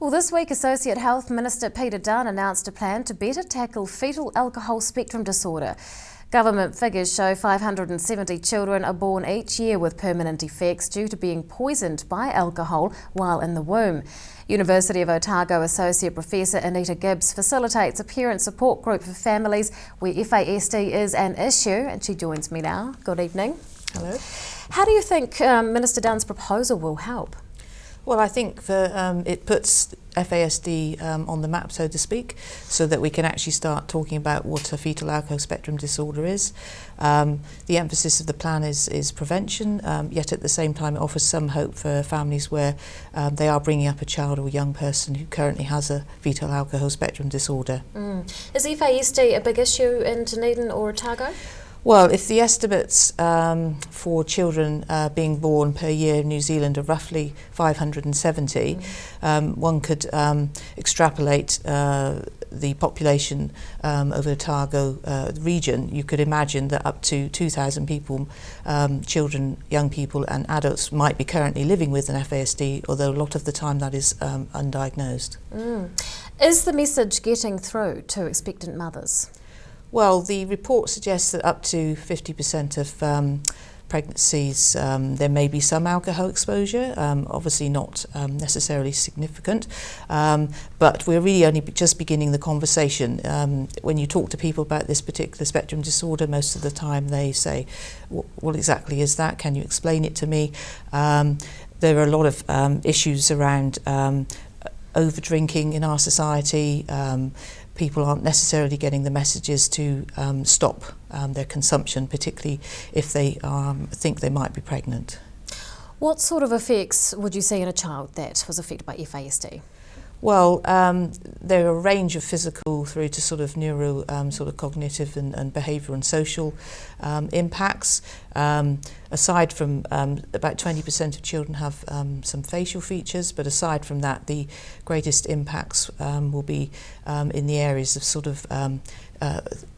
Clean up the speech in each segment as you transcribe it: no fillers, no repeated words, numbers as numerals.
Well, this week, Associate Health Minister Peter Dunne announced a plan to better tackle fetal alcohol spectrum disorder. Government figures show 570 children are born each year with permanent effects due to being poisoned by alcohol while in the womb. University of Otago Associate Professor Anita Gibbs facilitates a parent support group for families where FASD is an issue, and she joins me now. Good evening. Hello. How do you think Minister Dunne's proposal will help? Well, I think it puts FASD on the map, so to speak, so that we can actually start talking about what a fetal alcohol spectrum disorder is. The emphasis of the plan is prevention, yet at the same time it offers some hope for families where they are bringing up a child or young person who currently has a fetal alcohol spectrum disorder. Is FASD a big issue in Dunedin or Otago? Well, if the estimates for children being born per year in New Zealand are roughly 570, one could extrapolate the population over the Otago region. You could imagine that up to 2,000 people, children, young people and adults might be currently living with an FASD, although a lot of the time that is undiagnosed. Is the message getting through to expectant mothers? Well, the report suggests that up to 50% of pregnancies there may be some alcohol exposure, obviously not necessarily significant, but we're really only just beginning the conversation. When you talk to people about this particular spectrum disorder, most of the time they say, what exactly is that? Can you explain it to me? There are a lot of issues around over drinking in our society. People aren't necessarily getting the messages to stop their consumption, particularly if they think they might be pregnant. What sort of effects would you see in a child that was affected by FASD? Well, there are a range of physical through to sort of neuro, sort of cognitive and behavioural and social impacts. Aside from about 20% of children have some facial features, but aside from that, the greatest impacts will be in the areas of sort of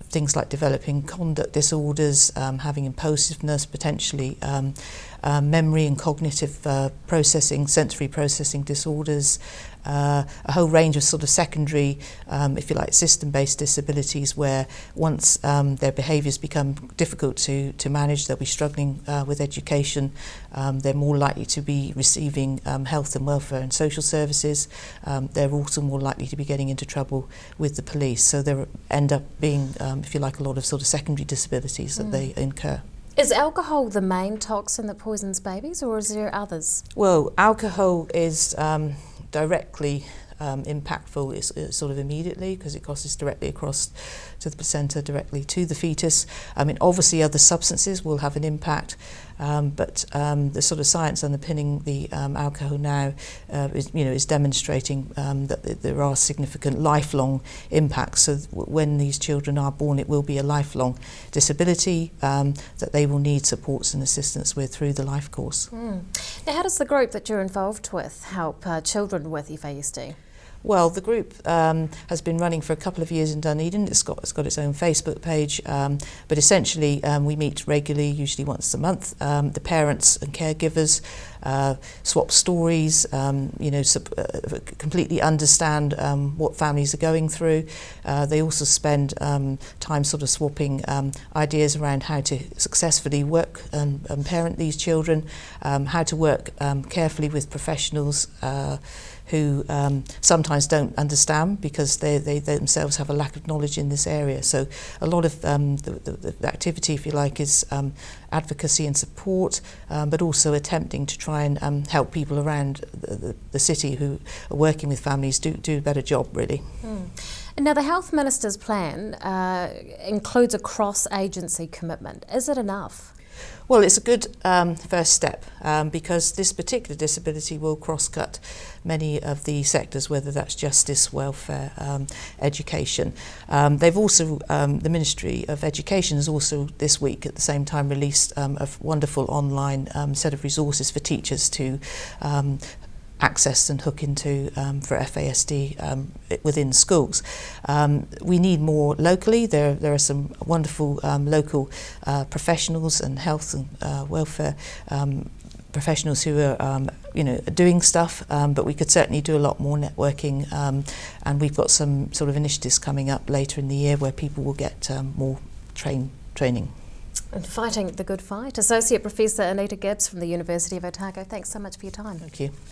things like developing conduct disorders, having impulsiveness, potentially memory and cognitive processing, sensory processing disorders, a whole range of sort of secondary, if you like, system-based disabilities where once their behaviours become difficult to manage, they'll be struggling with education, they're more likely to be receiving health and welfare and social services, they're also more likely to be getting into trouble with the police. So they end up being, if you like, a lot of sort of secondary disabilities that they incur. Is alcohol the main toxin that poisons babies, or is there others? Well, alcohol is directly impactful is sort of immediately because it crosses directly across to the placenta, directly to the fetus. I mean, obviously other substances will have an impact, but the sort of science underpinning the alcohol now is demonstrating that there are significant lifelong impacts. So when these children are born, it will be a lifelong disability that they will need supports and assistance with through the life course. Now, how does the group that you're involved with help children with FASD? Well, the group has been running for a couple of years in Dunedin. It's got its own Facebook page, but essentially we meet regularly, usually once a month. The parents and caregivers swap stories, completely understand what families are going through. They also spend time sort of swapping ideas around how to successfully work and parent these children, how to work carefully with professionals who sometimes don't understand because they themselves have a lack of knowledge in this area. So a lot of the activity, if you like, is advocacy and support, but also attempting to try and help people around the city who are working with families do a better job, really. And now the Health Minister's plan includes a cross-agency commitment. Is it enough? Well, it's a good first step because this particular disability will cross-cut many of the sectors, whether that's justice, welfare, education. They've also, the Ministry of Education has also this week at the same time released a wonderful online set of resources for teachers to access and hook into for FASD within schools. We need more locally. There are some wonderful local professionals and health and welfare professionals who are doing stuff, but we could certainly do a lot more networking, and we've got some sort of initiatives coming up later in the year where people will get more training. And fighting the good fight. Associate Professor Anita Gibbs from the University of Otago, thanks so much for your time. Thank you.